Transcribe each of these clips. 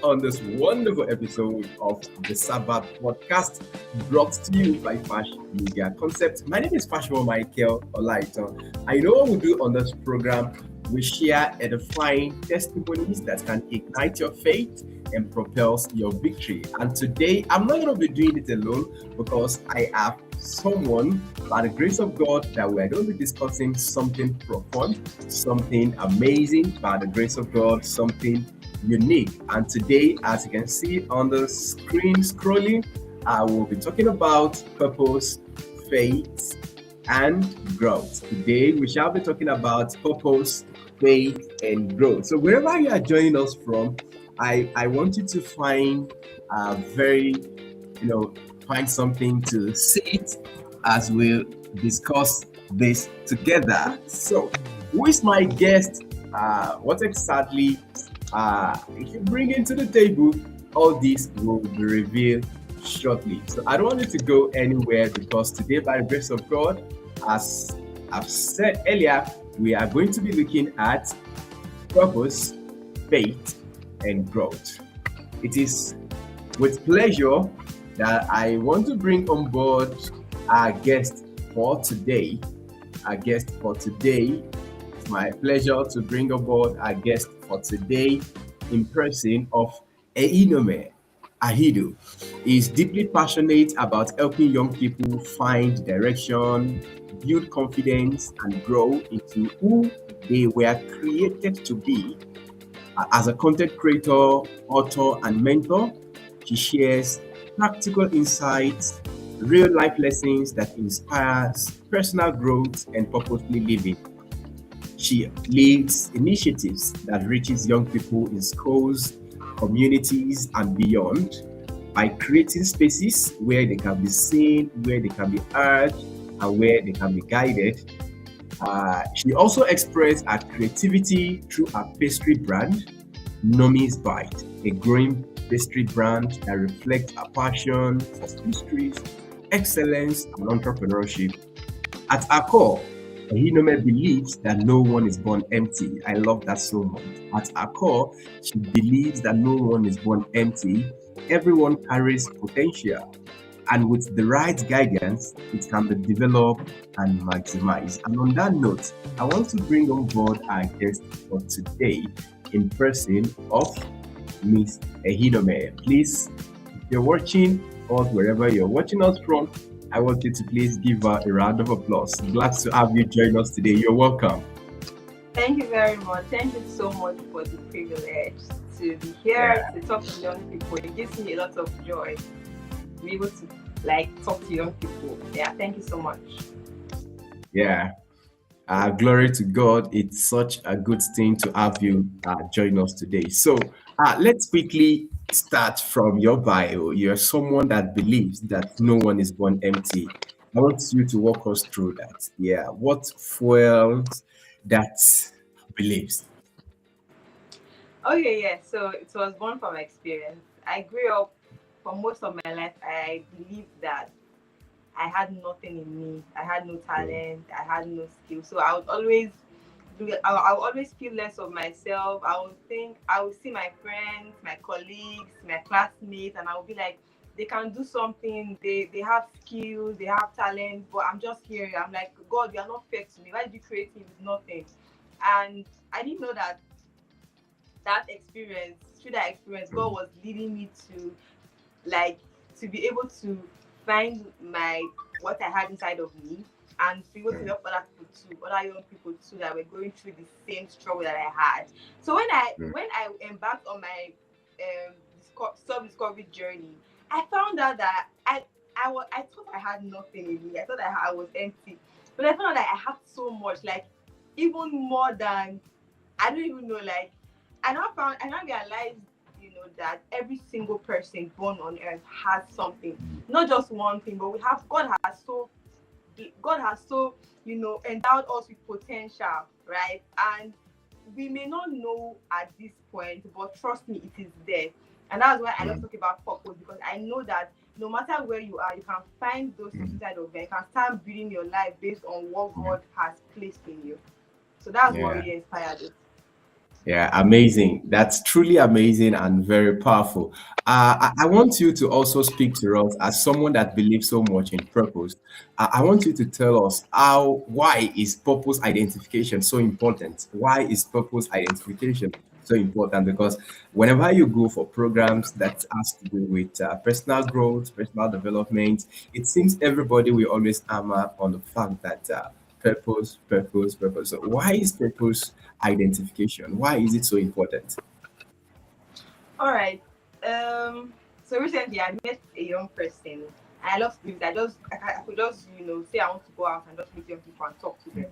on this wonderful episode of the Sabbath podcast brought to you by Fash Media Concept. My name is Fashmo Michael Olaito. I know what we do on this program. We share edifying testimonies that can ignite your faith and propels your victory. And today, I'm not going to be doing it alone because I have someone, by the grace of God, that we are going to be discussing something profound, something amazing, by the grace of God, something unique. And today, as you can see on the screen scrolling, I will be talking about purpose, faith, and growth. Today, we shall be talking about purpose, faith, and growth. So wherever you are joining us from, I want you to find a very, find something to sit as we discuss this together. So, who is my guest? What exactly if you bring into the table? All this will be revealed shortly. So I don't want you to go anywhere because today, by the grace of God, as I've said earlier, we are going to be looking at purpose, faith, and growth. It is with pleasure that I want to bring on board our guest for today. It's my pleasure to bring on board our guest for today in person of Einome Ahidu. He is deeply passionate about helping young people find direction, build confidence, and grow into who they were created to be. As a content creator, author, and mentor, she shares practical insights, real life lessons that inspires personal growth and purposefully living. She leads initiatives that reaches young people in schools, communities, and beyond by creating spaces where they can be seen, where they can be heard, and where they can be guided. She also expressed her creativity through her pastry brand, Nomi's Bite, a growing pastry brand that reflects her passion for pastries, excellence, and entrepreneurship. At her core, Hinome believes that no one is born empty. I love that so much. At her core, she believes that no one is born empty. Everyone carries potential. And with the right guidance, it can be developed and maximized. And on that note, I want to bring on board our guest for today in person of Miss Ehidome. Please, if you're watching us wherever you're watching us from, I want you to please give her a round of applause. Glad to have you join us today. You're welcome. Thank you very much. Thank you so much for the privilege to be here to talk to young people. It gives me a lot of joy to be able to talk to young people. Yeah, thank you so much. Yeah. Glory to God. It's such a good thing to have you join us today. So let's quickly start from your bio. You're someone that believes that no one is born empty. I want you to walk us through that. Yeah. What fuels that beliefs? Okay, yeah. So it was born from experience. I grew up for most of my life. I believed that I had nothing in me. I had no talent. I had no skill. So I would always I would always feel less of myself. I would see my friends, my colleagues, my classmates, and I would be like, they can do something. They have skills. They have talent. But I'm just here. I'm like, God, you are not fair to me. Why did you create me with nothing? And I didn't know that through that experience, God was leading me to like to be able to find my what I had inside of me and to be able to help other people too, other young people too that were going through the same struggle that I had. So when I embarked on my self-discovery journey, I found out that I thought I had nothing in me. I thought I was empty, but I found out that I had so much, like even more than I don't even know. Like I now realized, that every single person born on earth has something, not just one thing, but we have God has so endowed us with potential, right? And we may not know at this point, but trust me, it is there. And that's why I just talk about purpose, because I know that no matter where you are, you can find those things inside of you. You can start building your life based on what God has placed in you. So that's what really inspired it. Yeah, amazing. That's truly amazing and very powerful. I want you to also speak to us as someone that believes so much in purpose. I want you to tell us why is purpose identification so important? Why is purpose identification so important? Because whenever you go for programs that has to do with personal growth, personal development, it seems everybody will always hammer on the fact that purpose, purpose, purpose. So why is purpose identification? Why is it so important? All right. So recently I met a young person. I love to do this. I could just say I want to go out and just meet young people and talk to them.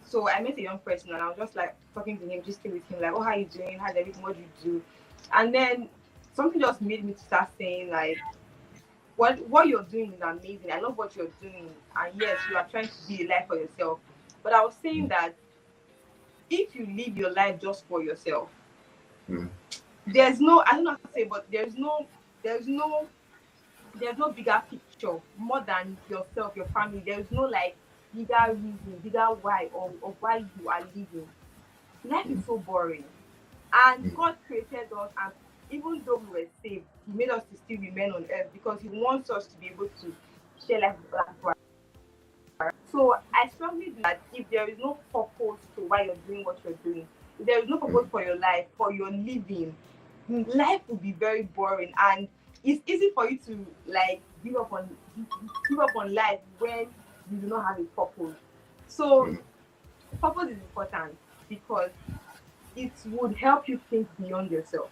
So I met a young person and I was just like talking to him, just with him, like, oh, how you doing? How's everything? What do you do? And then something just made me to start saying like, what you're doing is amazing. I love what you're doing. And yes, you are trying to be a life for yourself. But I was saying that if you live your life just for yourself, Mm, there's no, I don't know how to say, but there's no there's no bigger picture more than yourself, your family. There's no like bigger reason, bigger why or why you are living. Life is so boring. And God created us, and even though we were saved, He made us to still remain on earth because He wants us to be able to share life with other people. So I strongly believe that if there is no purpose to why you're doing what you're doing, if there is no purpose mm, for your life, for your living, life will be very boring. And it's easy for you to like give up on life when you do not have a purpose. So mm, purpose is important because it would help you think beyond yourself.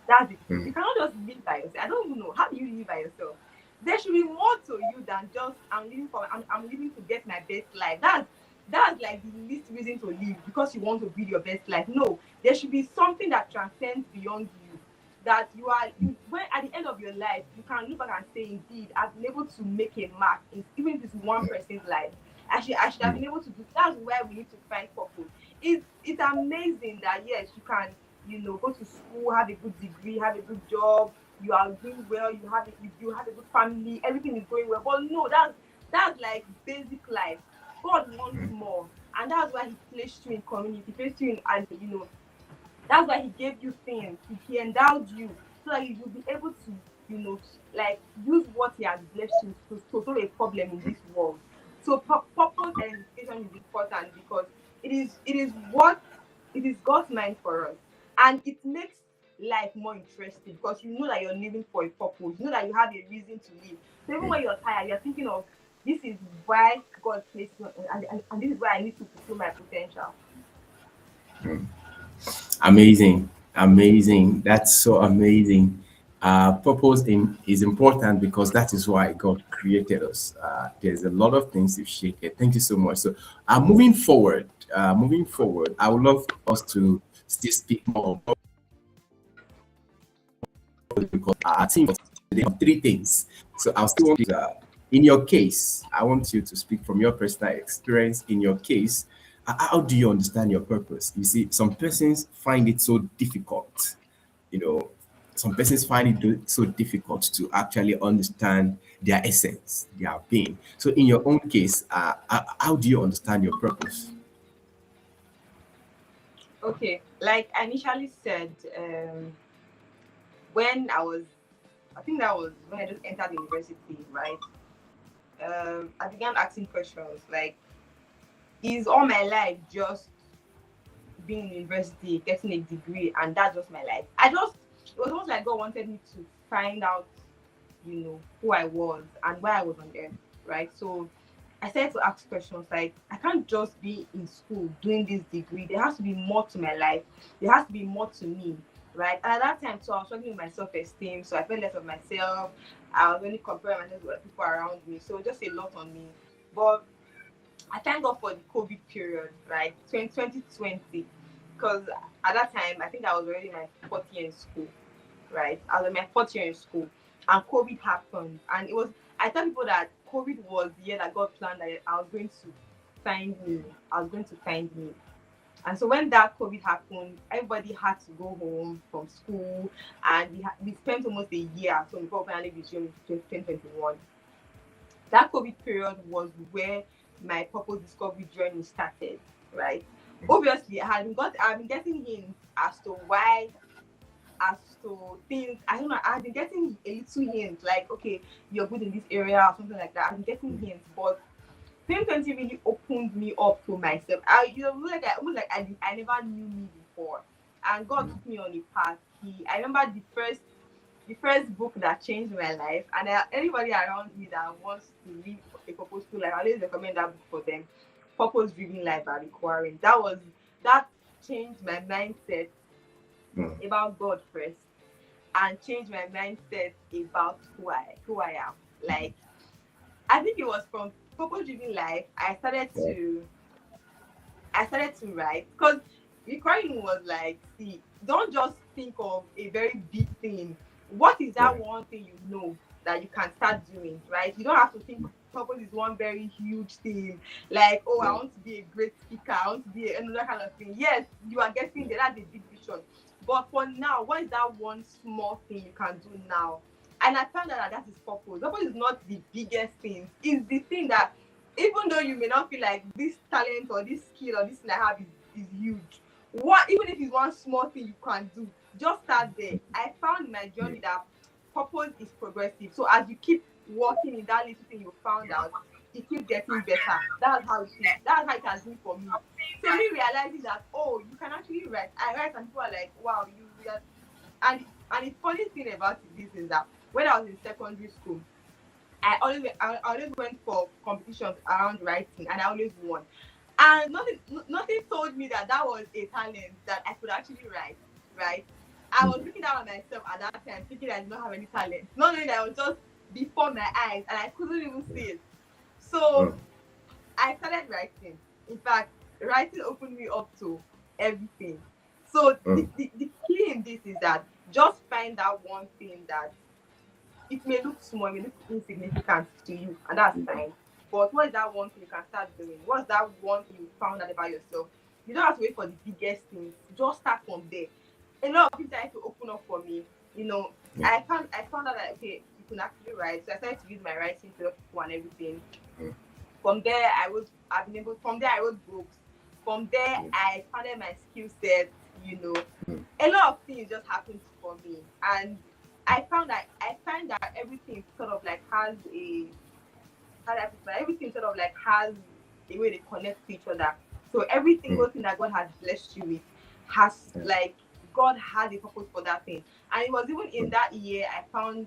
That's it. You mm, cannot just live by yourself. I don't even know how do you live by yourself. There should be more to you than just I'm living to get my best life. That's like the least reason to live because you want to build your best life. No, there should be something that transcends beyond you. That you are you when at the end of your life you can look back and say, indeed, I've been able to make a mark in even if it's one person's life. I should have mm, been able to do. That's where we need to find purpose. It's amazing that yes, you can go to school, have a good degree, have a good job, you are doing well, you have a good family, everything is going well. But no, that's like basic life. God wants mm, more, and that's why He placed you in community, placed you in, and that's why He gave you things. He endowed you so that you will be able to, like use what He has blessed you to solve a problem in this world. So purpose and education is important because it is God's mind for us, and it makes life more interesting because you know that you're living for a purpose. You know that you have a reason to live. So even mm, when you're tired, you're thinking of this is why God placed me, and this is why I need to fulfill my potential. mm. Amazing, amazing. That's so amazing. Purpose is important because that is why God created us. There's a lot of things to shake it. Thank you so much. So, moving forward, I would love us to still speak more on because our team today have three things. So I'll still want to, in your case, I want you to speak from your personal experience. In your case, how do you understand your purpose? You see, some persons find it so difficult. You know, some persons find it so difficult to actually understand their essence, their being. So in your own case, how do you understand your purpose? Okay, like I initially said, when I think that was when I just entered the university, right? I began asking questions like, is all my life just being in university, getting a degree, and that's just my life? It was almost like God wanted me to find out, who I was and why I was on earth, right? So I started to ask questions like, I can't just be in school doing this degree. There has to be more to my life. There has to be more to me, right? And at that time, so I was struggling with my self-esteem. So I felt less of myself. I was only comparing myself with people around me. So just a lot on me. But I thank God for the COVID period, right? 2020. Because at that time, I think I was already in my fourth year in school, right? I was in my fourth year in school, and COVID happened. And I tell people that COVID was the year that God planned that I was going to find me. I was going to find me. And so when that COVID happened, everybody had to go home from school, and we spent almost a year at home before finally resumed in 2021. That COVID period was where my purpose discovery journey started, right? obviously I've been getting hints as to why, as to things. I don't know, I've been getting a little hint like, okay, you're good in this area or something like that. I've been getting hints, but 2020 really opened me up to myself. Like I never knew me before, and God took me on a path. I remember the first book that changed my life, and anybody around me that wants to read a purposeful life, I always recommend that book for them. Purpose Driven Life by Requiring. That changed my mindset Mm. about God first, and changed my mindset about who I am. Like, I think it was from Purpose Driven Life Yeah. I started to write, because recording was like, see, don't just think of a very big thing. What is that Yeah. one thing you know that you can start doing, right? You don't have to think purpose is one very huge thing. Like, oh, I Yeah. want to be a great speaker, I want to be another kind of thing. Yes, you are getting there, that's a big vision. But for now, what is that one small thing you can do now? And I found out that that is purpose. Purpose is not the biggest thing. It's the thing that, even though you may not feel like this talent or this skill or this thing I have is huge, what, even if it's one small thing you can do, just start there. I found in my Yeah. journey that purpose is progressive. So as you keep working in that little thing you found out, it keeps getting better. That's how it is. That's how it has been for me. So me realizing that, oh, you can actually write. I write and people are like, wow, you are. And the funny thing about this is that when I was in secondary school, I always went for competitions around writing, and I always won. And nothing told me that that was a talent that I could actually write. Right? I was looking down on myself at that time, thinking I did not have any talent, not knowing that I was just before my eyes, and I couldn't even see it. So Mm. I started writing. In fact, writing opened me up to everything. So Mm. the key in this is that just find that one thing that it may look small, it may look insignificant to you, and that's fine. But what is that one thing you can start doing? What's that one thing you found out about yourself? You don't have to wait for the biggest things. Just start from there. A lot of things started to open up for me. You know, Yeah. I found out that, okay, you can actually write. So I started to use my writing to help people and everything. Mm. From there, from there I wrote books. From there, Yeah. I founded my skill set. You know, Mm. a lot of things just happened for me, and I find that everything sort of like has a how do I put it? Everything sort of like has a way they connect to each other. So every Mm. single thing that God has blessed you with has, Yeah. like, God has a purpose for that thing. And it was even in Mm. that year I found,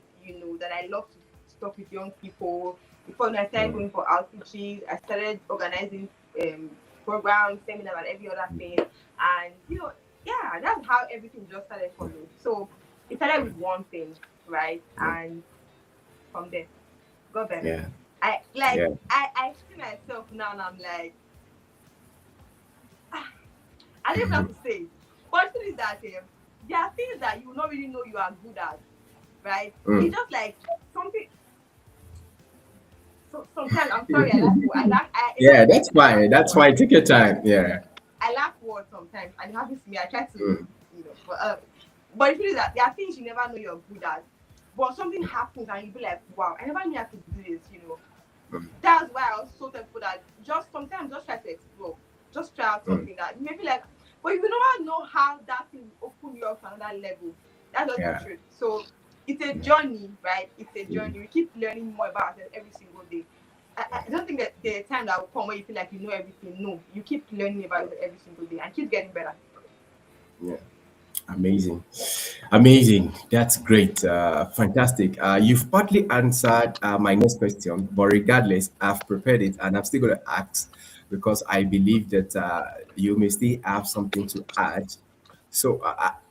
that I love to talk with young people. Before I started Mm. going for outreaches, I started organizing um, programs, seminars, and every other thing. And yeah, that's how everything just started for me. So it started with one thing, right? Yeah. And from there, got better. Yeah. I Yeah. I see myself now, and I'm like, ah, I don't even have to say it. But the thing is that there are things that you will not really know you are good at, right? It's Mm. just like something. So sometimes I'm sorry, I a lot Yeah, of times that's I lack fine. That's words. fine. Take your time. Yeah. I lack words sometimes, and it happens to me. I try to, Mm. but the thing is that there are things you never know you're good at. But something happens and you be like, wow, I never knew I could do this. Mm. That's why I was so thankful that just sometimes just try to explore, just try out Mm. something that maybe like, but you will never know how that thing will open you up to another level. That's just the Yeah. truth. So it's a Yeah. journey, right? It's a Mm. journey. We keep learning more about ourselves every single day. I don't think that there's a time that will come where you feel like you know everything. No, you keep learning about it every single day and keep getting better. Yeah. Amazing. Amazing. That's great. Fantastic. You've partly answered my next question, but regardless, I've prepared it and I'm still going to ask because I believe that you may still have something to add. So,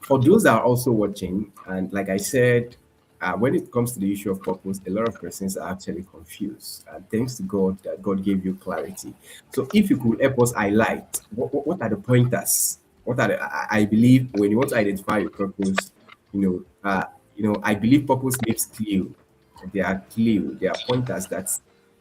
for those that are also watching, and like I said, when it comes to the issue of purpose, a lot of persons are actually confused. And thanks to God that God gave you clarity. So, if you could help us highlight what are the pointers? What are I believe when you want to identify your purpose, I believe purpose leaves clue. There are clue. There are pointers that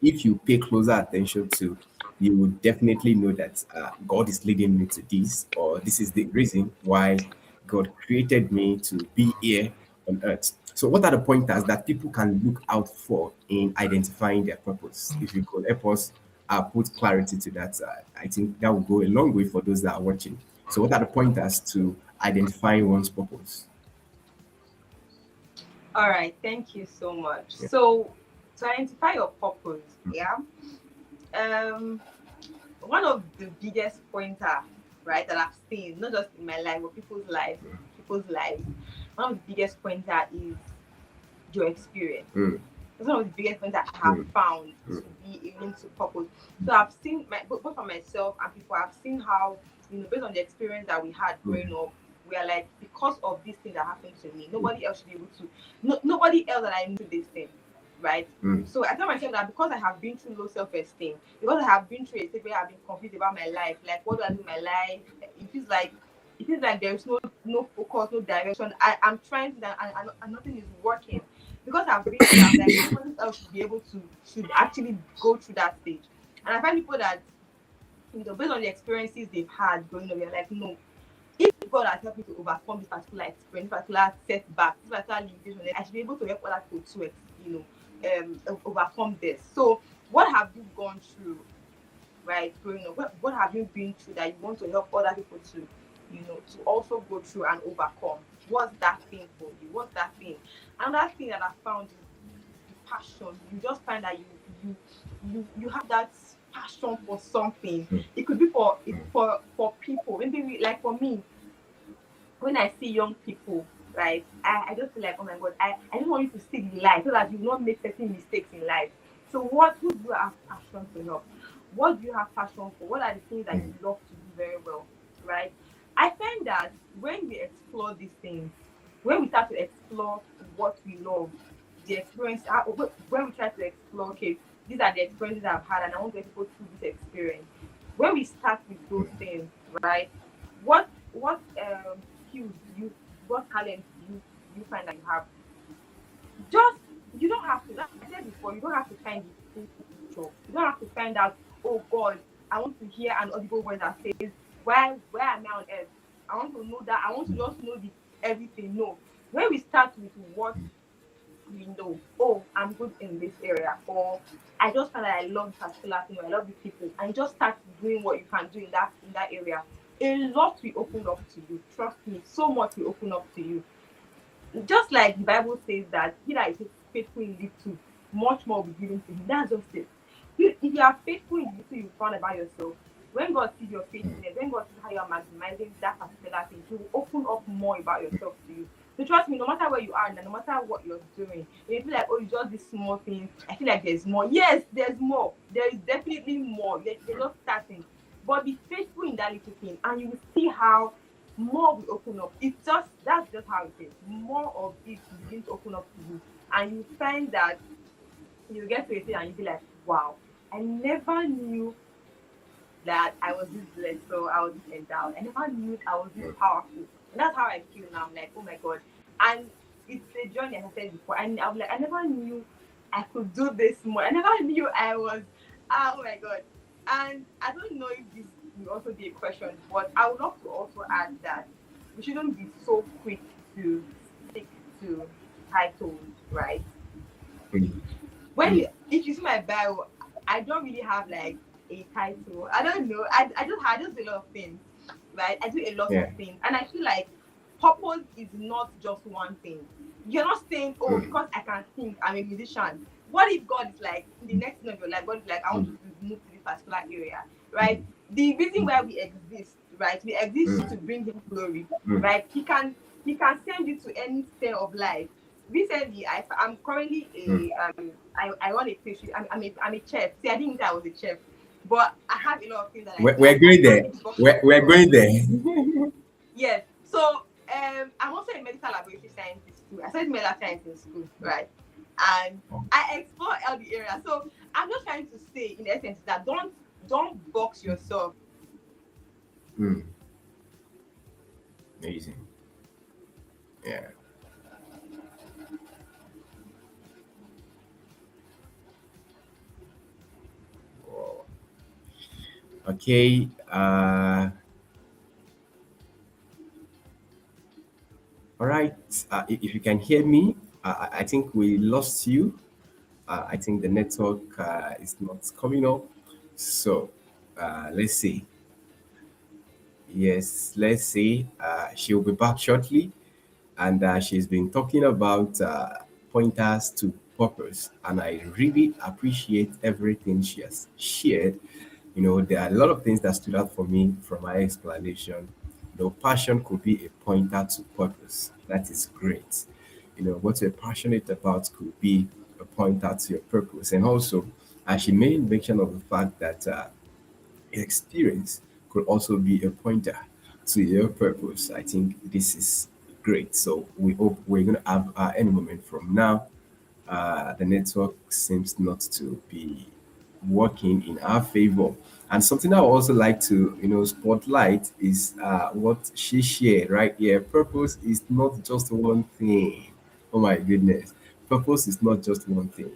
if you pay closer attention to, you would definitely know that God is leading me to this, or this is the reason why God created me to be here on earth. So, what are the pointers that people can look out for in identifying their purpose? If you could help us put clarity to that. I think that will go a long way for those that are watching. So, what are the pointers to identifying one's purpose? All right, thank you so much. Yeah. So, to identify your purpose, yeah, um, one of the biggest pointer, right, that I've seen, not just in my life, but people's lives, one of the biggest pointer is your experience. Mm, It's one of the biggest things that I have mm, found mm, to be even to purpose. So I've seen both for myself and people. I've seen how, based on the experience that we had mm, growing up, we are like, because of this thing that happened to me, nobody else should be able to. No, nobody else that I knew this thing, right? mm, So I tell myself that because I have been through low self-esteem, because I have been through a stage where I've been confused about my life, like what do I do in my life? It feels like there's no focus, no direction. I'm trying to, and nothing is working because I've been through that. I'm like, nobody else should be able to should actually go through that stage. And I find people that, based on the experiences they've had growing up, they're like, no, if God has helped me to overcome this particular experience, this particular setback, this particular limitation, then I should be able to help other people to, overcome this. So, what have you gone through, right, growing up? What have you been through that you want to help other people to, to also go through and overcome? What's that thing for you? What's that thing? Another thing that I found is the passion. You just find that you have that passion for something. mm, It could be for people. Maybe like for me, when I see young people, right, I just feel like, oh my God, I just want you to see the light so that you will not make certain mistakes in life. So who do you have passion to help? What do you have passion for? What are the things that mm, you love to do very well, right? I find that when we explore these things, when we start to explore what we love, the experience, when we try to explore, okay, these are the experiences I've had and I want to get people through this experience. When we start with those things, right, what skills do you, what talent do you find that you have? Just, you don't have to, like I said before, you don't have to find the full picture. You don't have to find out, oh God, I want to hear an audible voice that says, where am I on earth? I want to know that. I want to just know the everything. No. When we start with what we know, oh, I'm good in this area, or I just find that I love this particular thing, or I love the people, and you just start doing what you can do in that area. A lot will open up to you. Trust me, so much will open up to you. Just like the Bible says that he that is faithful in little, much more will be given to him. That's just it. If you are faithful in little you found about yourself, when God sees your faithfulness, when God sees how you are maximizing that particular thing, He will open up more about yourself to you. So trust me, no matter where you are and no matter what you're doing, you feel like, oh, it's just this small thing. I feel like there's more. Yes, there's more. There is definitely more. You're just starting. But be faithful in that little thing, and you will see how more will open up. That's just how it is. More of it will begin to open up to you, and you find that you get to a thing and you be like, wow, I never knew that I was this blessed, so I was this endowed. I never knew I was this powerful. And that's how I feel now. I'm like, oh my God. And it's a journey, as I said before. And I'm like, I never knew I could do this more. I never knew I was, oh my God. And I don't know if this will also be a question, but I would love to also add that we shouldn't be so quick to stick to titles, right? mm, When mm. if you see my bio, I don't really have like a title. I don't know. I just do a lot of things, right? I do a lot Yeah. of things, and I feel like purpose is not just one thing. You're not saying, oh, Mm, because I can sing, I'm a musician. What if God is like in the next thing of your life? God is like, I want you mm, to move to this particular area, mm, right? The reason mm, why we exist, right? We exist to mm, bring Him glory, mm, right? He can send you to any sphere of life. Recently, I'm currently mm. I run a pastry. I'm a chef. See, I didn't think I was a chef, but I have a lot of things that I We're, do. we're I going run there. a debugger We're store. going there. Yes. So I'm also a medical laboratory scientist too. I studied medical science in school, right? And I explore all the areas. So I'm just trying to say, in essence, that don't box yourself. Mm, amazing. Yeah. Wow. Okay. All right. If you can hear me, I think we lost you. I think the network is not coming up. So let's see. Yes, let's see. She'll be back shortly, and she's been talking about pointers to purpose, and I really appreciate everything she has shared. There are a lot of things that stood out for me from my explanation. Passion could be a pointer to purpose. That is great. What you're passionate about could be a pointer to your purpose. And also, she made mention of the fact that experience could also be a pointer to your purpose. I think this is great. So we hope we're going to have any moment from now. The network seems not to be working in our favor. And something I would also like to, spotlight is what she shared right here. Purpose is not just one thing. Oh my goodness. Purpose is not just one thing.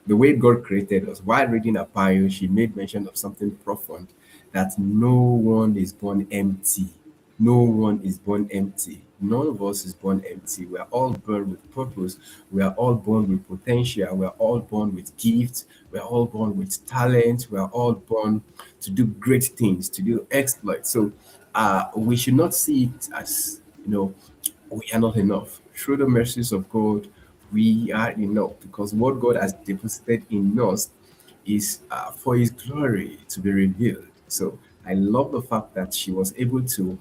The way God created us. While reading a bio, she made mention of something profound, that no one is born empty. No one is born empty. None of us is born empty. We are all born with purpose. We are all born with potential. We are all born with gifts. We are all born with talent. We are all born to do great things, to do exploits. So we should not see it as, we are not enough. Through the mercies of God, we are enough, because what God has deposited in us is for His glory to be revealed. So I love the fact that she was able to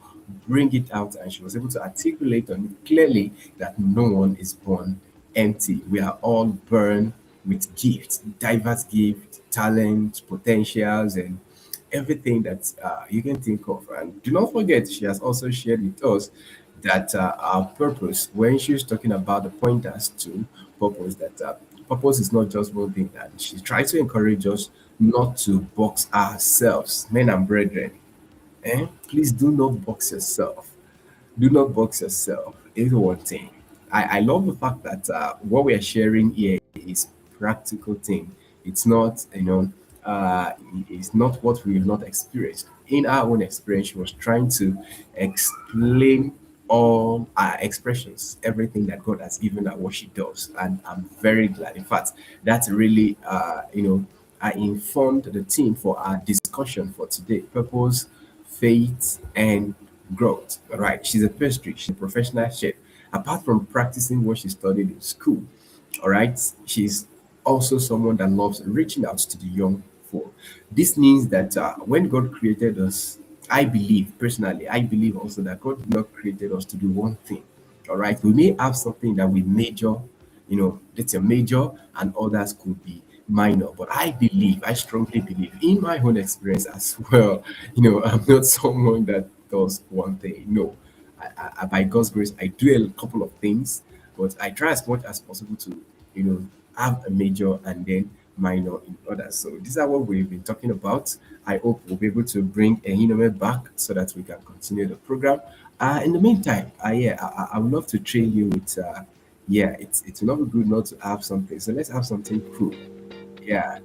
bring it out, and she was able to articulate on it clearly that no one is born empty. We are all born with gifts, diverse gifts, talents, potentials, and everything that you can think of. And do not forget, she has also shared with us that our purpose, when she's talking about the pointers to purpose, that purpose is not just one thing, and she tries to encourage us not to box ourselves, men and brethren. Please do not box yourself. Do not box yourself. Is one thing. I love the fact that what we are sharing here is practical thing. It's not, it's not what we have not experienced. In our own experience, she was trying to explain all our expressions, everything that God has given her, what she does. And I'm very glad. In fact, that's really, I informed the team for our discussion for today. Purpose, faith, and growth. All right. She's a pastry, she's a professional chef. Apart from practicing what she studied in school, all right, she's also someone that loves reaching out to the young folk. This means that when God created us, I believe personally, I believe also that God did not created us to do one thing. All right. We may have something that we major, that's a major, and others could be minor. But I believe, I strongly believe in my own experience as well. I'm not someone that does one thing. No, by God's grace, I do a couple of things, but I try as much as possible to, have a major and then minor in others. So these are what we've been talking about. I hope we'll be able to bring a Hinome back so that we can continue the program. In the meantime, yeah, I would love to train you with, yeah, it's not good not to have something. So let's have something cool. Yeah,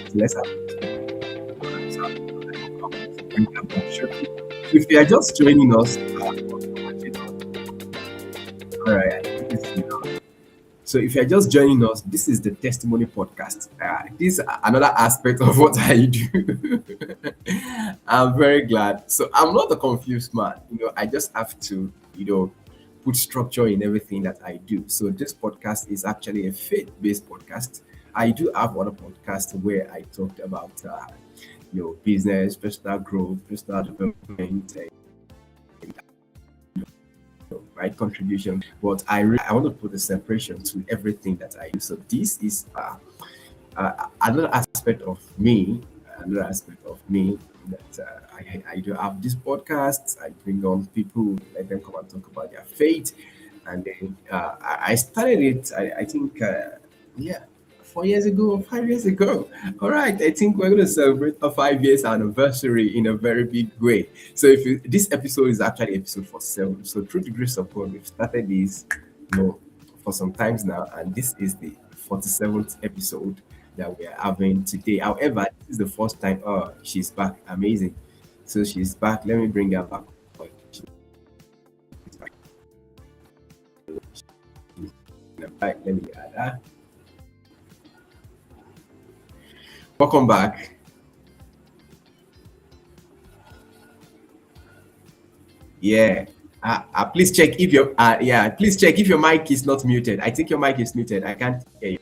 so let's have something cool. So I'll bring that back shortly. So if you are just joining us, all right, I think this is enough. So if you're just joining us, this is the testimony podcast. This is another aspect of what I do. I'm very glad. So I'm not a confused man. I just have to, put structure in everything that I do. So this podcast is actually a faith-based podcast. I do have other podcasts where I talked about, business, personal growth, personal development, right, contribution. But I want to put a separation to everything that I do. So this is another aspect of me, another aspect of me that I do have this podcast. I bring on people, let them come and talk about their faith, and then I started it. I think, yeah, 4 years ago or 5 years ago. All right, I think we're going to celebrate a 5 years anniversary in a very big way. So this episode is actually episode 47. So through the grace of God, we've started this, for some times now, and this is the 47th episode that we are having today. However, this is the first time. Oh, she's back. Amazing. So she's back. Let me bring her back. She's back. Let me add her. Welcome back. Yeah. Please check if your please check if your mic is not muted. I think your mic is muted. I can't hear you.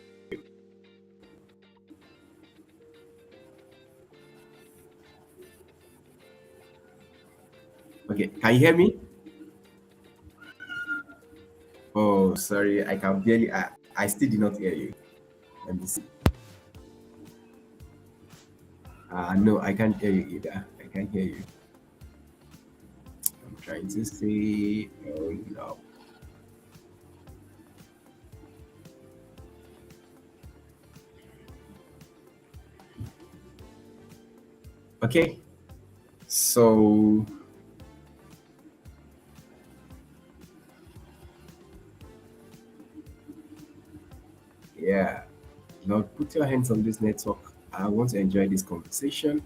Okay, can you hear me? Oh, sorry, I can barely. I still did not hear you. Let me see. No, I can't hear you either. I can't hear you. I'm trying to see. Oh no. Okay, so yeah, Lord, put your hands on this network. I want to enjoy this conversation.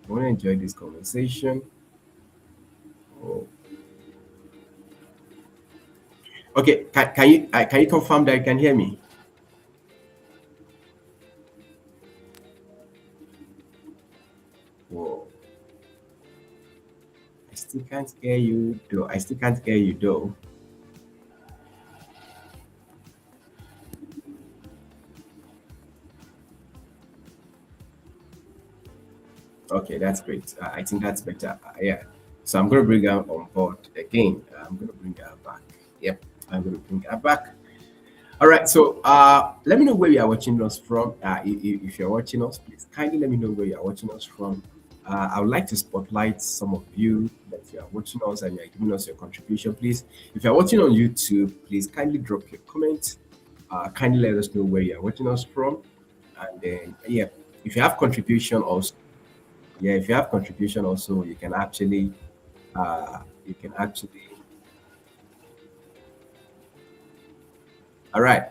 I want to enjoy this conversation. Oh. Okay, can you confirm that you can hear me? Whoa, I still can't hear you though. I still can't hear you though. Okay, that's great. I think that's better. Yeah. So I'm going to bring her on board again. I'm going to bring her back. Yep, I'm going to bring her back. All right. So let me know where you are watching us from. If you're watching us, please kindly let me know where you are watching us from. I would like to spotlight some of you that you are watching us and you are giving us your contribution. Please, if you're watching on YouTube, please kindly drop your comment. Kindly let us know where you are watching us from. And then, yeah, if you have contribution also, yeah, if you have contribution also, you can actually. All right,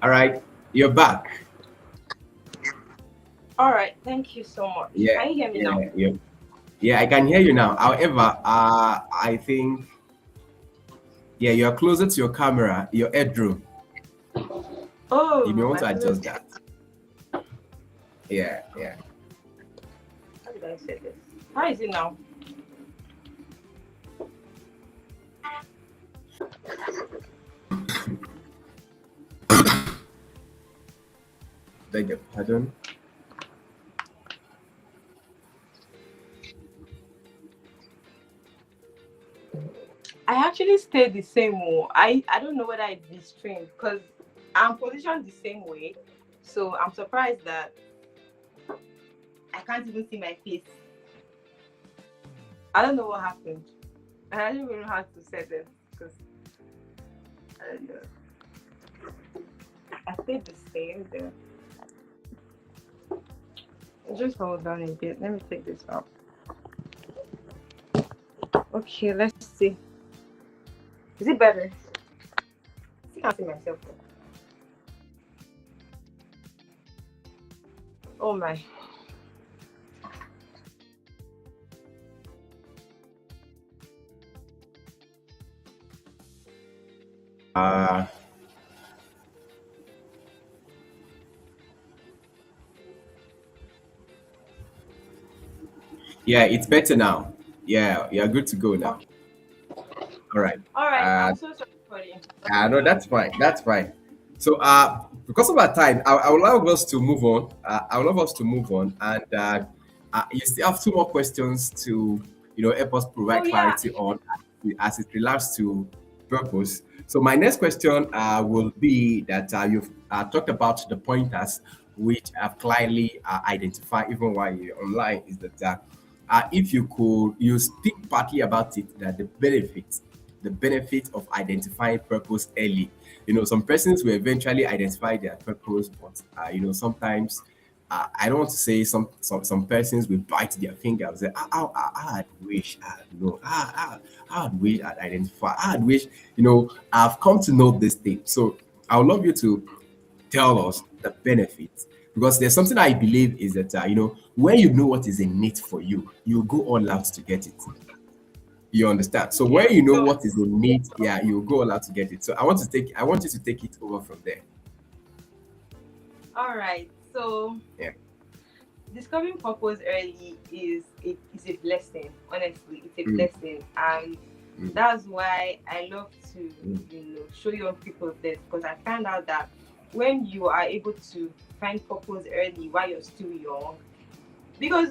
all right, you're back. All right. Thank you so much. Yeah, Can you hear me now? yeah. Yeah, I can hear you now. However, I think yeah, you're closer to your camera, your headroom. You may Oh, want my to goodness. adjust that. Yeah, yeah. How did I say this? How is it now? Beg your pardon. I actually stayed the same way. I don't know whether it's the stream because I'm positioned the same way. So I'm surprised that I can't even see my face. I don't know what happened. I don't even know how to say this because I don't know. I stayed the same there. Just hold on a bit. Let me take this out. Okay, let's see. Is it better? I can't see myself. Oh my. Uh yeah, it's better now. Yeah, you're good to go now. Okay. All right. All right. Uh I'm so sorry for the no, inconvenience. that's fine. That's fine. So, because of our time, I would love us to move on. I would love us to move on, and you still have two more questions to, help us Oh provide yeah. clarity on as it relates to purpose. So, my next question will be that you've talked about the pointers which have clearly identified even while you're online. Is that if you speak partly about it, that the benefit of identifying purpose early. Some persons will eventually identify their purpose, but sometimes I don't want to say some persons will bite their finger and say, I'd wish I had known, I'd wish I'd identify, I'd wish, I've come to know this thing. So I would love you to tell us the benefits because there's something I believe is that when you know what is in it for you, you go all out to get it. You understand? So when Yes. you know So what is in need, yeah, you go all out to get it. So I want you to take it over from there. all right. So Yeah. discovering purpose early is a blessing. Honestly, it's a Mm, blessing, and mm, that's why I love to, mm, show young people this, because I found out that when you are able to find purpose early while you're still young, because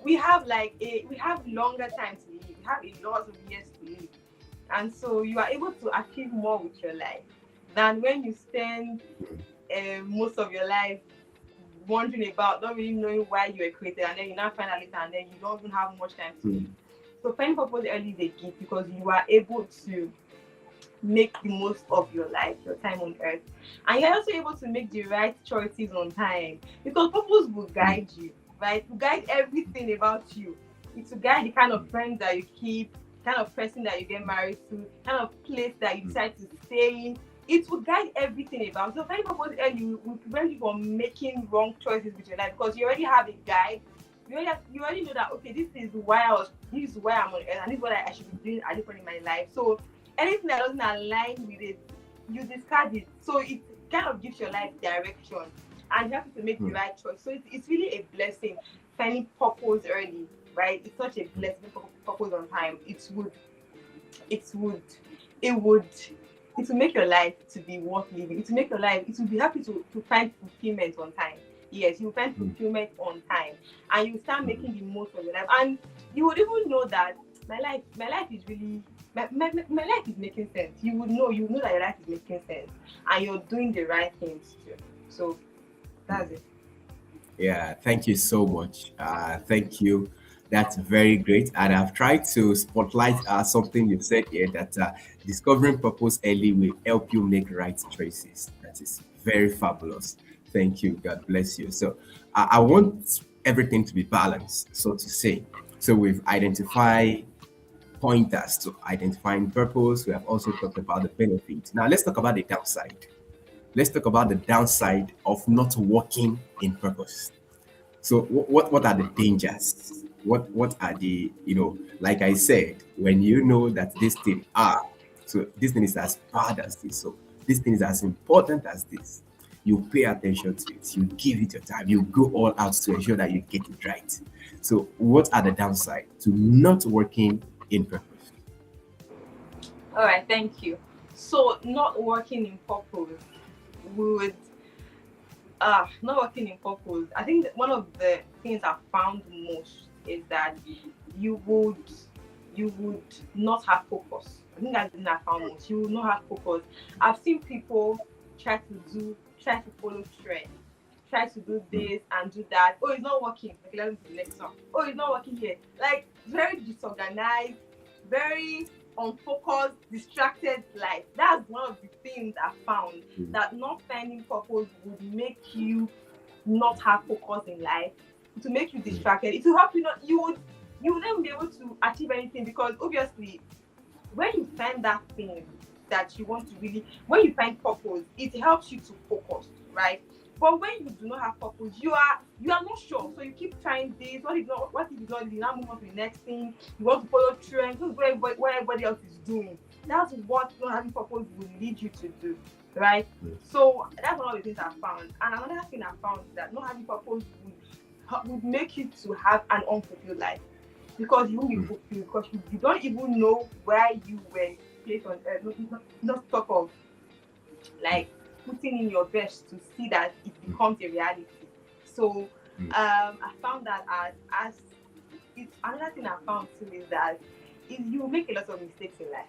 we have like we have longer time to live, we have a lot of years to live, and so you are able to achieve more with your life than when you spend most of your life wondering about, not really knowing why you were created, and then you now find out later, and then you don't even have much time to mm, live. So finding purpose early is a gift because you are able to make the most of your life, your time on earth, and you're also able to make the right choices on time because purpose will mm, guide you, right? It will guide everything about you. It will guide the kind of mm, friends that you keep, kind of person that you get married to, kind of place that you mm, decide to stay in. It will guide everything about. So finding purpose early will prevent you from making wrong choices with your life because you already have a guide. You already know that, okay, this is why I'm on earth, and this is what I should be doing at this point in my life. So anything that doesn't align with it, you discard it. So it kind of gives your life direction and helps you to make the mm, right choice. So it's really a blessing finding purpose early, right? It's such a mm, blessing for purpose on time. It would, it would, it will make your life to be worth living. It will make your life, it will be happy to find fulfillment on time. Yes, you will find mm, fulfillment on time and you start mm. making the most of your life. And you would even know that my life is really my life is making sense. You would know that your life is making sense and you're doing the right things too. So that's it. Yeah, thank you so much. Thank you. That's very great. And I've tried to spotlight something you said here that discovering purpose early will help you make right choices. That is very fabulous. Thank you. God bless you. So I want everything to be balanced, so to say. So we've identified pointers to identifying purpose. We have also talked about the benefits. Now let's talk about the downside. Let's talk about the downside of not working in purpose. So what are the dangers? What are the, like I said, when you know that this thing so this thing is as bad as this, so this thing is as important as this, you pay attention to it, you give it your time, you go all out to ensure that you get it right. So what are the downside to not working in purpose? All right, thank you. So not working in purpose would not working in purpose. I think that one of the things I've found most is that you would you would not have focus. I think that's the thing I found most. You will not have focus. I've seen people try to follow trends, try to do Mm, this and do that. Oh, it's not working. Okay, let me do the next one. Oh, it's not working here. Like very disorganized, very unfocused, distracted life. That's one of the things I found, mm, that not finding purpose would make you not have focus in life, to make you mm, distracted. It will help you not you would not be able to achieve anything because obviously when you find that thing that you want to really, when you find purpose, it helps you to focus, right? But when you do not have purpose, you are not sure. So you keep trying this. What if it's not, you now move on to the next thing? You want to follow trends, this is what everybody else is doing. That's what not having purpose will lead you to do. Right? mm, So that's one of the things I found. And another thing I found is that not having purpose would make you to have an unfulfilled life because you won't be mm, fulfilled because you don't even know where you were placed on earth. Not talk of mm, like putting in your best to see that it mm, becomes a reality. So mm, I found that as it's another thing I found too is that is you make a lot of mistakes in life.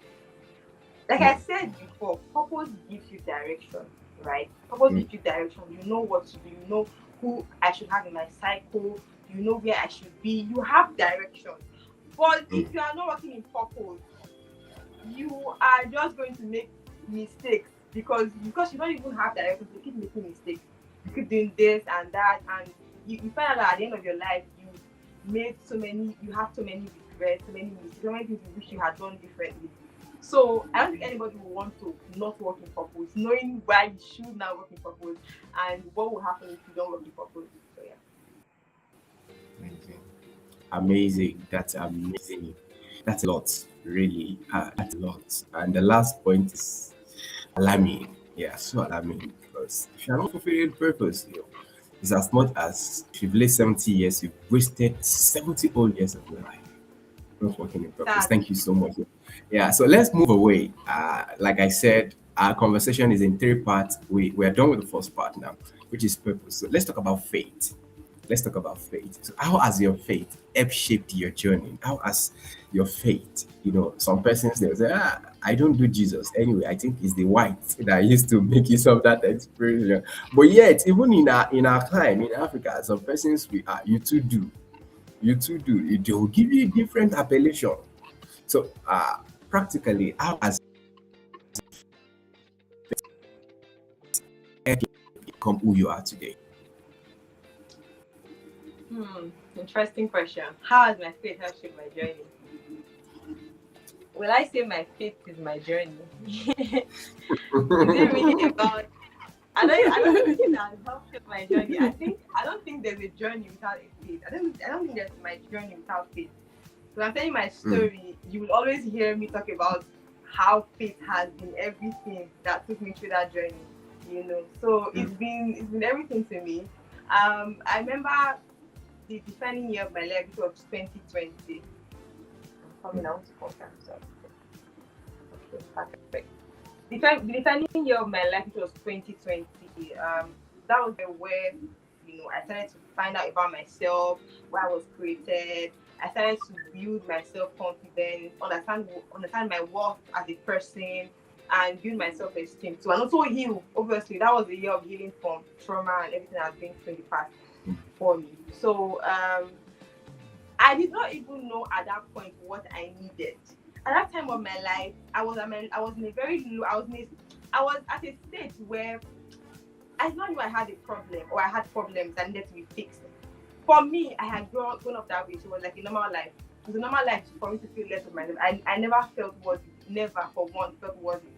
Like I mm, said before, purpose gives you direction, right? Purpose mm, gives you direction. You know what to do. You know who I should have in my cycle. You know where I should be. You have direction. But mm, if you are not working in purpose, you are just going to make mistakes because you don't even have direction. You keep making mistakes. You keep doing this and that, and you find out that at the end of your life, you have so many regrets, so many mistakes, so many things you wish you had done differently. So I don't think anybody will want to not work in purpose, knowing why you should now work in purpose and what will happen if you don't work in purpose. So yeah. amazing. Amazing. That's amazing. That's a lot, really. That's a lot. And the last point is alarming. Yeah, so alarming because if you're not fulfilling purpose, It's as much as if you've lived 70 years, you've wasted 70 whole years of your life not working in purpose. That's Thank you so much. Yeah, so let's move away. Like I said, our conversation is in three parts. We're done with the first part now, which is purpose. So let's talk about faith. Let's talk about faith. So how has your faith helped shaped your journey? How has your faith, some persons they'll say, I don't do Jesus. Anyway, I think it's the white that used to make use of that expression. But yet, even in our time in Africa, some persons we are you too do. You too do. They will give you a different appellation. So, practically, how has it become who you are today? interesting question. How has my faith helped shape my journey? Will I say my faith is my journey? Is it really about? I don't think it has helped shape my journey. I don't think there's a journey without a faith. I don't think there's my journey without faith. So I'm telling my story, you will always hear me talk about how faith has been everything that took me through that journey. So it's been everything to me. I remember the defining year of my life, which was 2020. I'm coming out to contact myself. Okay, perfect. The defining year of my life, which was 2020. That was the where I started to find out about myself, where I was created. I started to build my self-confidence, understand my worth as a person, and build my self-esteem too. And also heal. Obviously, that was the year of healing from trauma and everything I've been through in the past for me. So I did not even know at that point what I needed. At that time of my life, I was in a very low. I was at a stage where I did not know I had a problem or I had problems that needed to be fixed. For me, I had grown up that way. So it was like a normal life. It was a normal life for me to feel less of myself. I never felt worthy. Never for one felt worthy.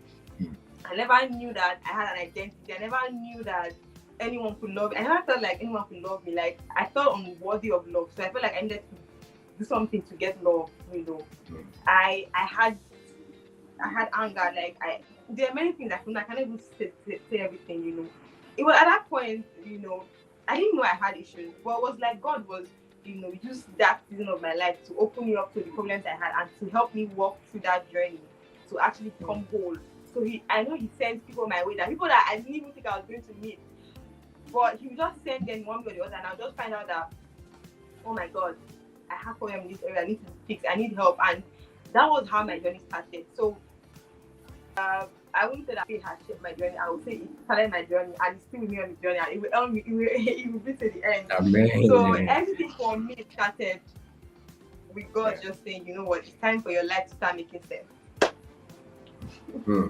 I never knew that I had an identity. I never knew that anyone could love me. I never felt like anyone could love me. Like I felt unworthy of love. So I felt like I needed to do something to get love. I had anger. Like there are many things I can't even say everything. It was at that point, I didn't know I had issues, but it was like God was, used that season of my life to open me up to the problems I had and to help me walk through that journey to actually become whole. So I know he sent people my way, that people that I didn't even think I was going to meet, but he would just send them one way or the other, and I'll just find out that, oh my God, I have problem in this area, I need to fix, I need help, and that was how my journey started. So I wouldn't say that it has shaped my journey. I would say it started my journey and it's still with me on the journey, and it will help me, it will be to the end. Amen. So everything for me started with God just saying, you know what, it's time for your life to start making sense. Yeah.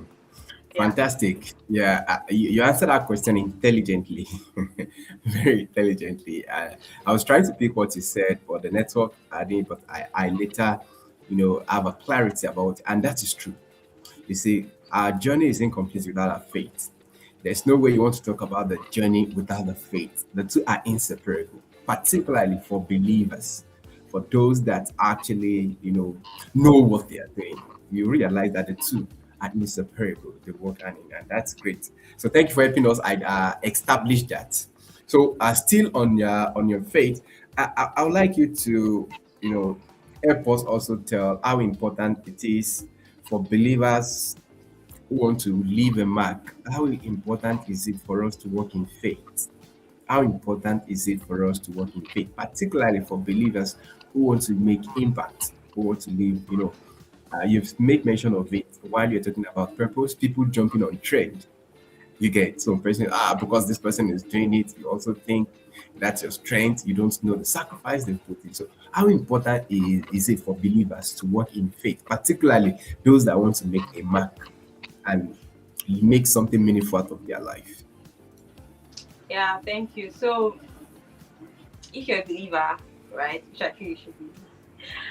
Fantastic. Yeah, you answered that question intelligently, very intelligently. I was trying to pick what you said, but the network I didn't. But I later, have a clarity about, and that is true. You see, our journey is incomplete without our faith. There's no way you want to talk about the journey without the faith. The two are inseparable, particularly for believers, for those that actually, know what they are doing. You realize that the two are inseparable. They work hand in hand. That's great. So thank you for helping us establish that. So still on your faith, I would like you to, help us also tell how important it is for believers who want to leave a mark. How important is it for us to work in faith? How important is it for us to work in faith, particularly for believers who want to make impact, who want to live, you've made mention of it while you're talking about purpose, people jumping on trend. You get some person, because this person is doing it, you also think that's your strength. You don't know the sacrifice they put in. So, how important is it for believers to work in faith, particularly those that want to make a mark and make something meaningful out of their life? Yeah, thank you. So if you're a believer, right, which I feel you should be,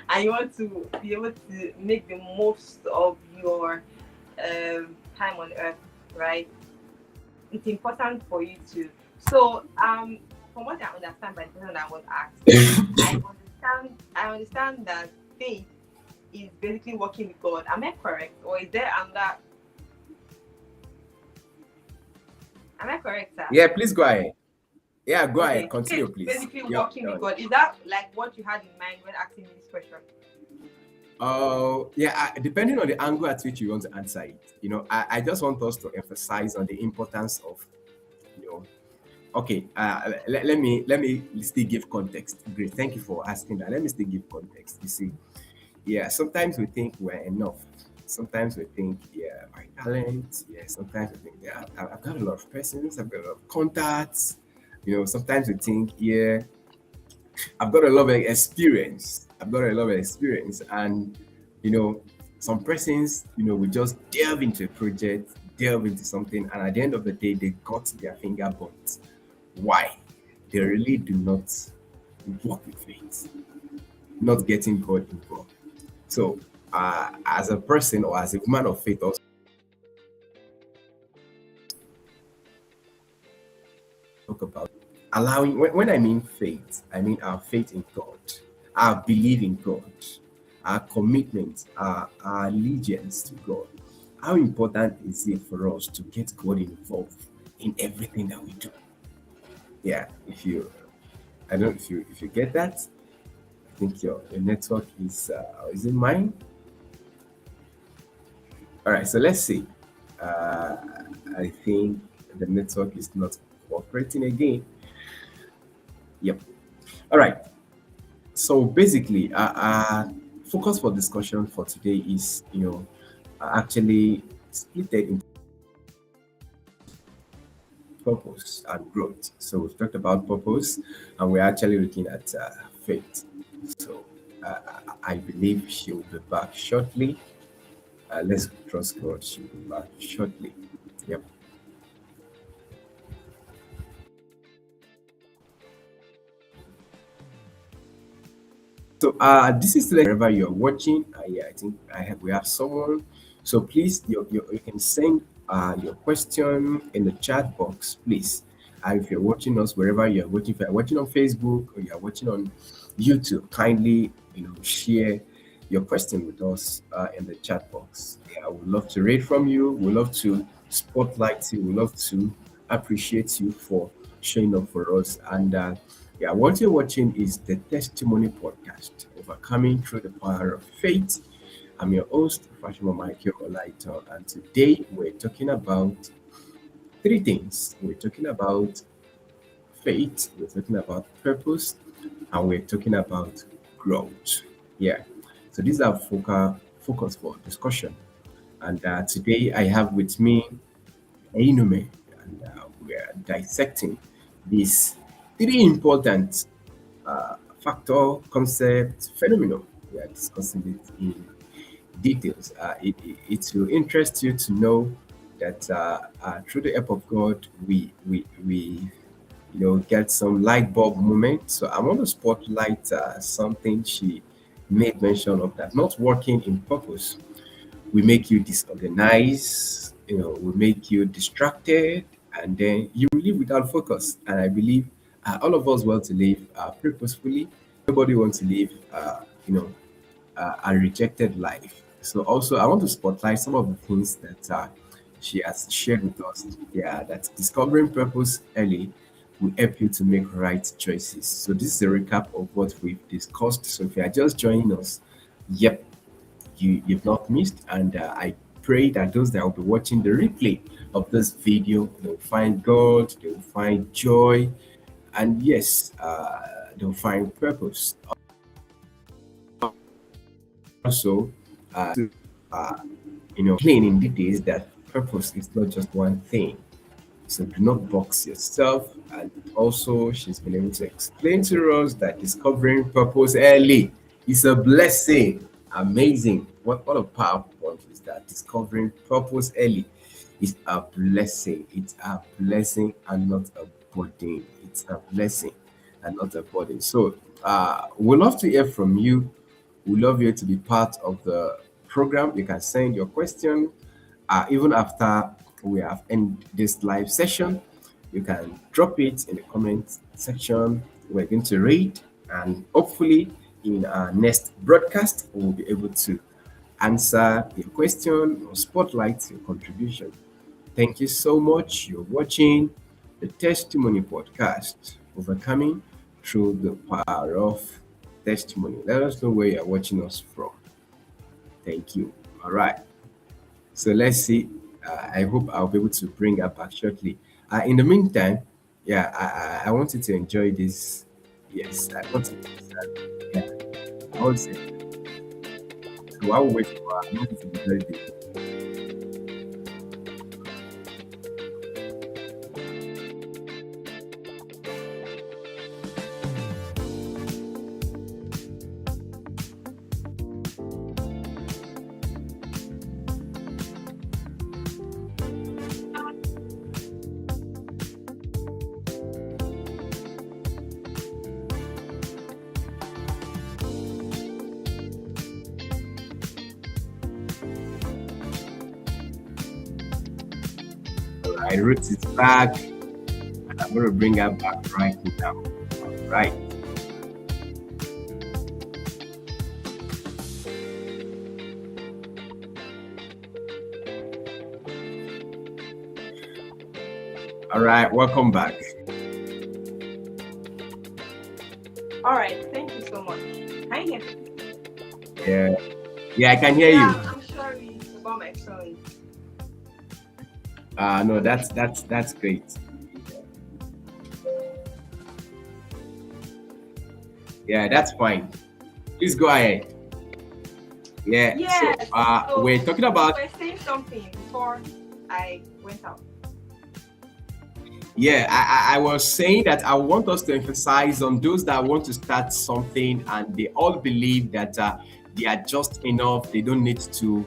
and you want to be able to make the most of your time on earth, right? It's important for you to. So, from what I understand by the person that was asked, I understand that faith is basically working with God. Am I correct, or is there another? Am I correct, sir? Yeah, please go ahead. Yeah, go ahead. Okay, Continue, faith please. basically Yep, walking with done. God. Is that like what you had in mind when asking me this question? Yeah, depending on the angle at which you want to answer it, I just want us to emphasize on the importance of, you know, okay, let me still give context. Great, thank you for asking that. Let me still give context. You see, yeah, sometimes we think we're enough. Sometimes we think, yeah, my talent. Yeah, sometimes we think, yeah, I've got a lot of persons. I've got a lot of contacts. Sometimes we think, yeah, I've got a lot of experience. I've got a lot of experience, and you know, some persons, we just delve into a project, delve into something, and at the end of the day, they got their finger burnt. Why? They really do not work with faith, not getting God involved. So, as a person or as a woman of faith, also talk about allowing. When I mean faith, I mean our faith in God, our belief in God, our commitment, our allegiance to God. How important is it for us to get God involved in everything that we do? Yeah, I don't know if you get that. I think your network is it mine? All right, so let's see. Uh, I think the network is not cooperating again. Yep. All right. So basically, focus for discussion for today is, actually split it into purpose and growth. So we've talked about purpose, and we're actually looking at faith. So I believe she will be back shortly. Let's trust God; she'll be back shortly. Yep. So this is wherever you're watching. Yeah, I think we have someone. So please, you can send your question in the chat box, please. If you're watching us wherever you're watching, if you're watching on Facebook or you're watching on YouTube, kindly share your question with us in the chat box. Yeah, I would love to read from you. We'd love to spotlight you. We'd love to appreciate you for showing up for us. And yeah, what you're watching is the Testimony Podcast, Overcoming Through the Power of Faith. I'm your host, Fashima Michael Olaito, and today we're talking about three things. We're talking about faith, we're talking about purpose, and we're talking about growth. Yeah. So these are focus for discussion. And today I have with me Ainome, and we are dissecting these three important factor, concept, phenomenon. We are discussing it in details. It will interest you to know that through the help of God, we get some light bulb moment. So I want to spotlight something she made mention of, that not working in purpose will make you disorganized, will make you distracted, and then you live without focus. And I believe all of us want to live purposefully. Nobody wants to live, a rejected life. So also, I want to spotlight some of the things that she has shared with us. Yeah, that discovering purpose early will help you to make right choices. So this is a recap of what we've discussed. So if you are just joining us, yep, you've not missed, and I pray that those that will be watching the replay of this video, they'll find God, they'll find joy, and yes, they'll find purpose. Also, uh, plain in the days that purpose is not just one thing. So do not box yourself. And also, she's been able to explain to us that discovering purpose early is a blessing. Amazing. What a powerful point is that discovering purpose early is a blessing. It's a blessing and not a burden. It's a blessing and not a burden. So we'd love to hear from you. We love you to be part of the program. You can send your question even after we have ended this live session. You can drop it in the comment section. We're going to read, and hopefully, in our next broadcast, we'll be able to answer your question or spotlight your contribution. Thank you so much. You're watching the Testimony Podcast, overcoming through the power of testimony. Let us know where you're watching us from. Thank you. All right. So let's see. I hope I'll be able to bring her back shortly. In the meantime, yeah, I want you to enjoy this. Yes, I want you to. Yeah, I want to. So while we wait for her, I want you to be very good. All right, Ruth is back, and I'm going to bring her back right now. All right. All right, welcome back. All right, thank you so much. Can you hear me? Yeah, yeah, I can hear Yeah, you. I'm sorry about my phone. No, that's great. Yeah, that's fine. Please go ahead. Yeah. So, Yes. So we're talking you about. were saying something before I went out. Yeah, I was saying that I want us to emphasize on those that want to start something and they all believe that they are just enough. They don't need to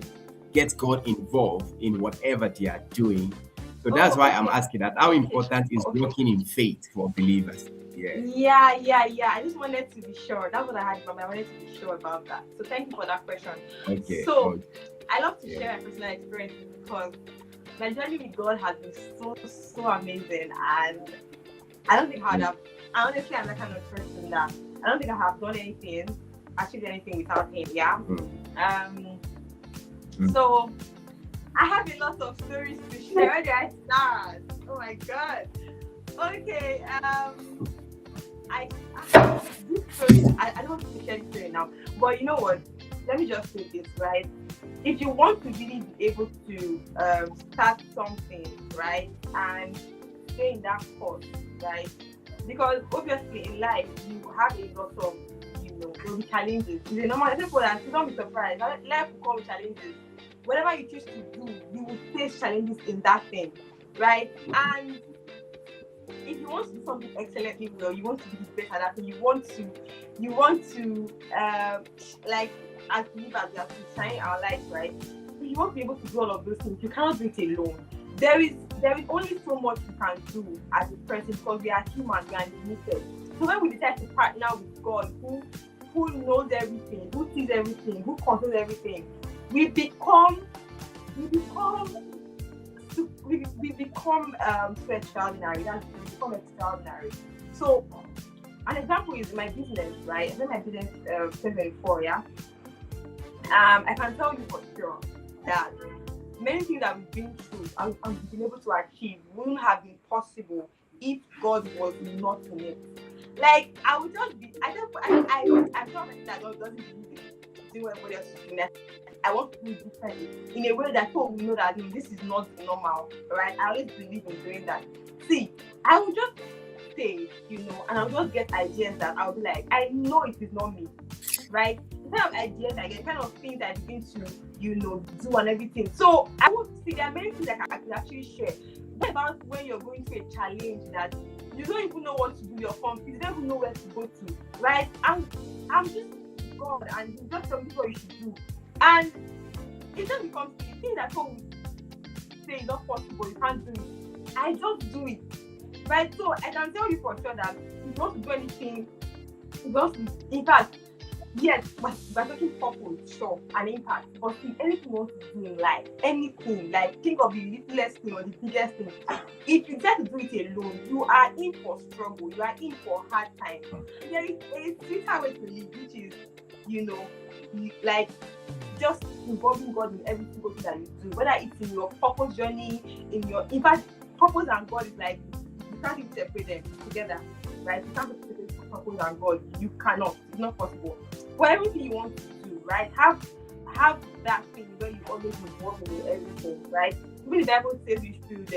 get God involved in whatever they are doing. So that's why Oh, I'm okay. asking that how Okay. important is Okay. walking in faith for believers? Yeah. Yeah. I just wanted to be sure. That's what I had from. I wanted to be sure about that. So thank you for that question. Okay. So Okay. I love to Yeah. share my personal experiences because my journey with God has been so amazing, and I don't think I'd have. Honestly, I'm that kind of person that I don't think I have done anything, achieved anything without Him. Yeah. Mm. So I have a lot of stories to share. Where do I start? Oh my God. Okay. I this story. I don't want to share this story now, but you know what? Let me just say this, right? If you want to really be able to start something, right, and stay in that course, right? Because obviously in life you have a lot of, there will be challenges. It's a normal people that don't be surprised. Life will come with challenges. Whatever you choose to do, you will face challenges in that thing, right? And if you want to do something excellently well, you want to be the best at that thing, you want to like as believers we have to shine our light, right? So you want to be able to do all of those things. You cannot do it alone. There is only so much you can do as a person because we are human, we are limited. So when we decide to partner with God, who knows everything, who sees everything, who controls everything, we become so extraordinary. We become extraordinary. So an example is my business, right? I did my business 2024, yeah. I can tell you for sure that many things that we've been through and been able to achieve wouldn't have been possible if God was not in it. Like I would just be, I'm sure that God doesn't believe in doing what everybody else is doing. I want to do it differently in a way that people will know that this is not normal, right? I always believe in doing that. See, I will just say, and I'll just get ideas that I'll be like, I know it is not me, right? The kind of ideas I get, kind of things I begin to, do and everything. So I would see there are many things that I could actually share. What about when you're going through a challenge that you don't even know what to do, you're confused, you don't even know where to go to, right? I'm just God, and He's just telling me what you should do. And it just becomes the thing that people say is not possible, you can't do it. I just do it. Right? So I can tell you for sure that if you want to do anything, in fact, yes, but we're talking purpose, sure, and impact. But if anything you want to do in life, anything, like think of the littlest thing or the biggest thing. If you try to do it alone, you are in for struggle, you are in for hard time. There is a sweeter way to live, which is, like just involving God in every single thing that you do, whether it's in your purpose journey, in fact, purpose and God is like the can't even separate them together, right? You can't separate purpose and God. You cannot. It's not possible. For everything you want to do, right? Have that thing where you always involve in everything, right? Even the Bible says you should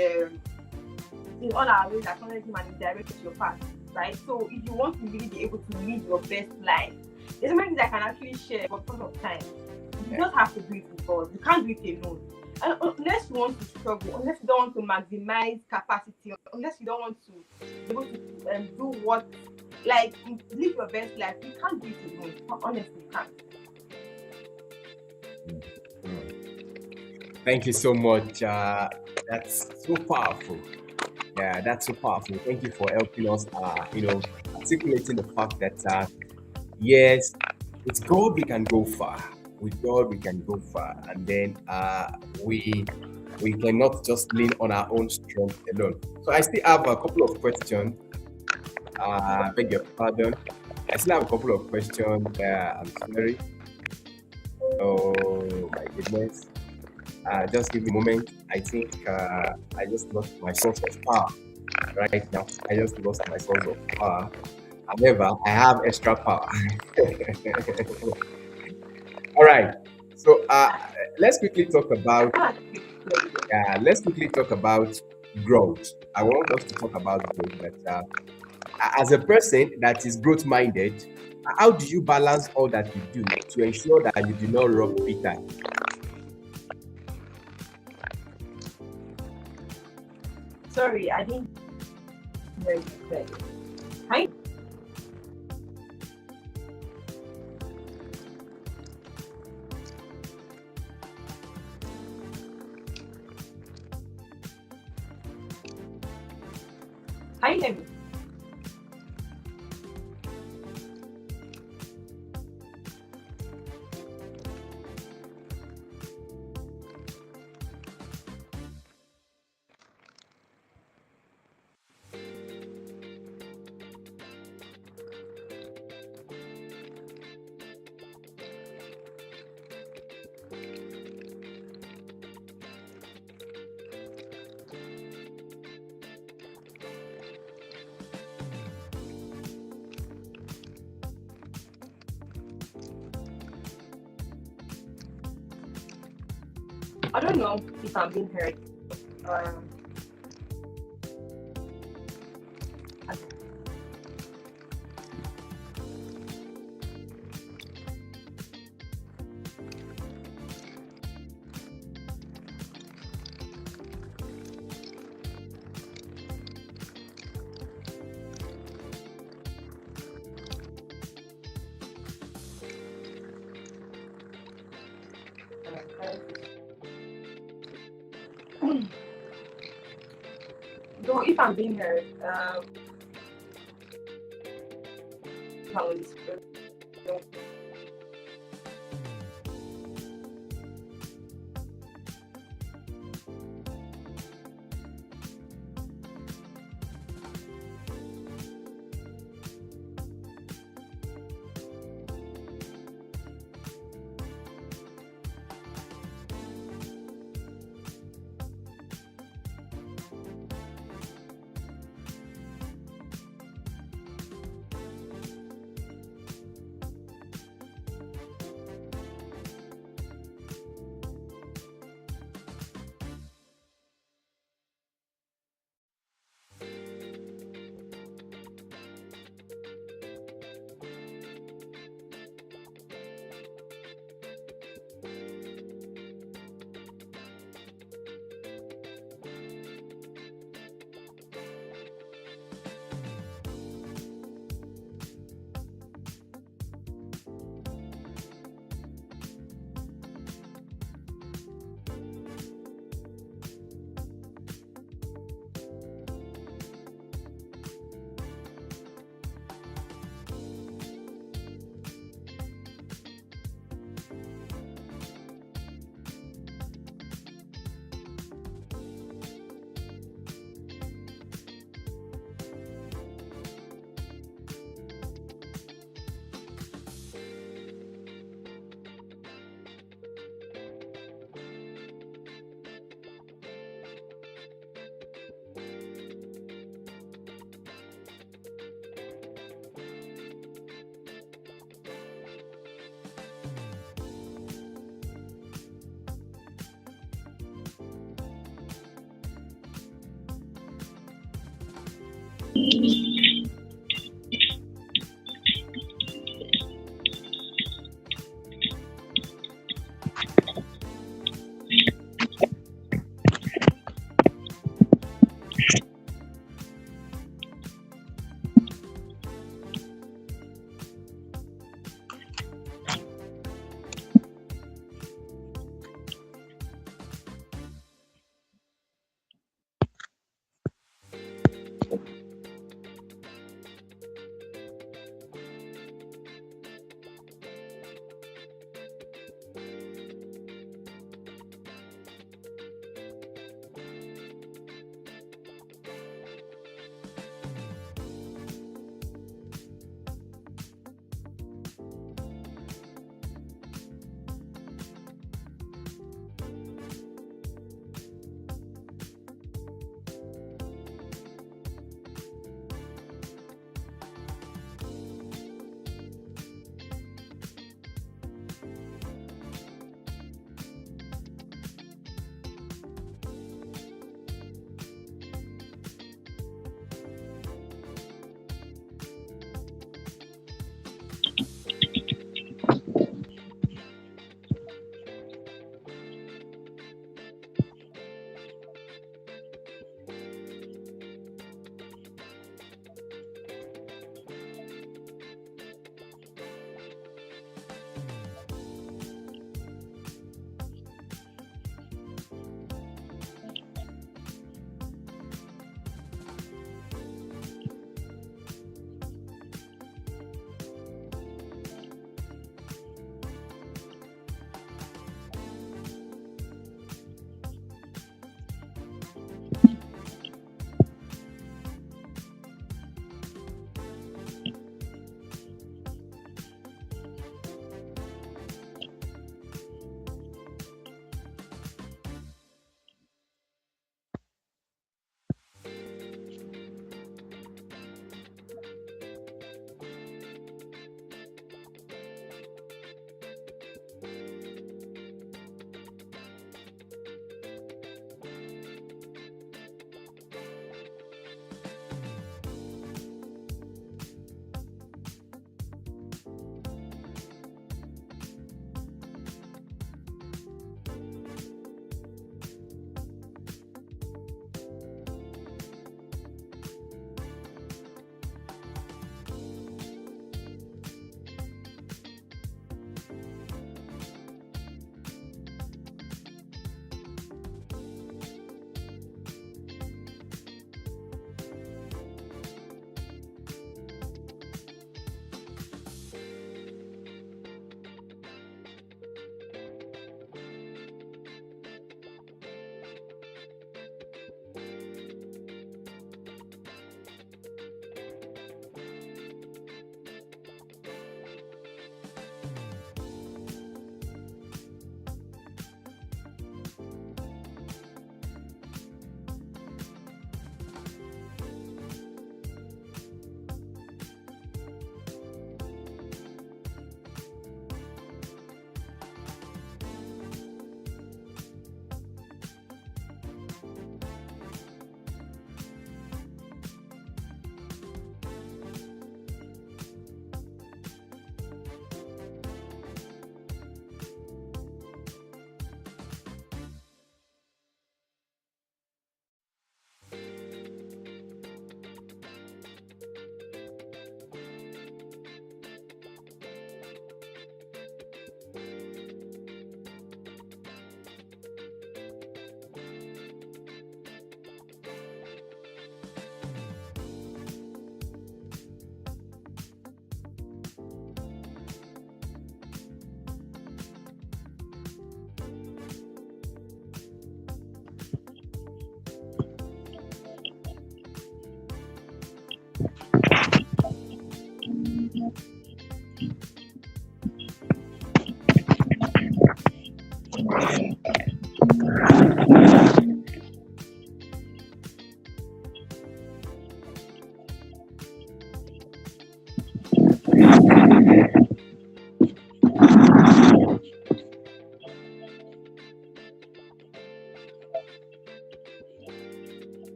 in all our ways acknowledge him and he directs your path, right? So if you want to really be able to live your best life, there's many things I can actually share, but because of time, you just have to do it with God. You can't do it alone. And unless you want to struggle, unless you don't want to maximize capacity, unless you don't want to be able to do what, like, live your best life, you can't do it alone. Honestly, you can't. Thank you so much. That's so powerful. Yeah, that's so powerful. Thank you for helping us, articulating the fact that, yes, with God we can go far. With God we can go far, and then we cannot just lean on our own strength alone. So I still have a couple of questions. Beg your pardon. I still have a couple of questions. I'm sorry. Oh my goodness. Just give me a moment. I think I just lost my source of power right now. I just lost my source of power. However, I have extra power. All right. So let's quickly talk about growth. I want us to talk about growth. But as a person that is growth minded, how do you balance all that you do to ensure that you do not rock Peter? Sorry, I didn't very good. Hi. Hi, David. I don't know if I'm being heard. Um, though if I'm being heard, how is it?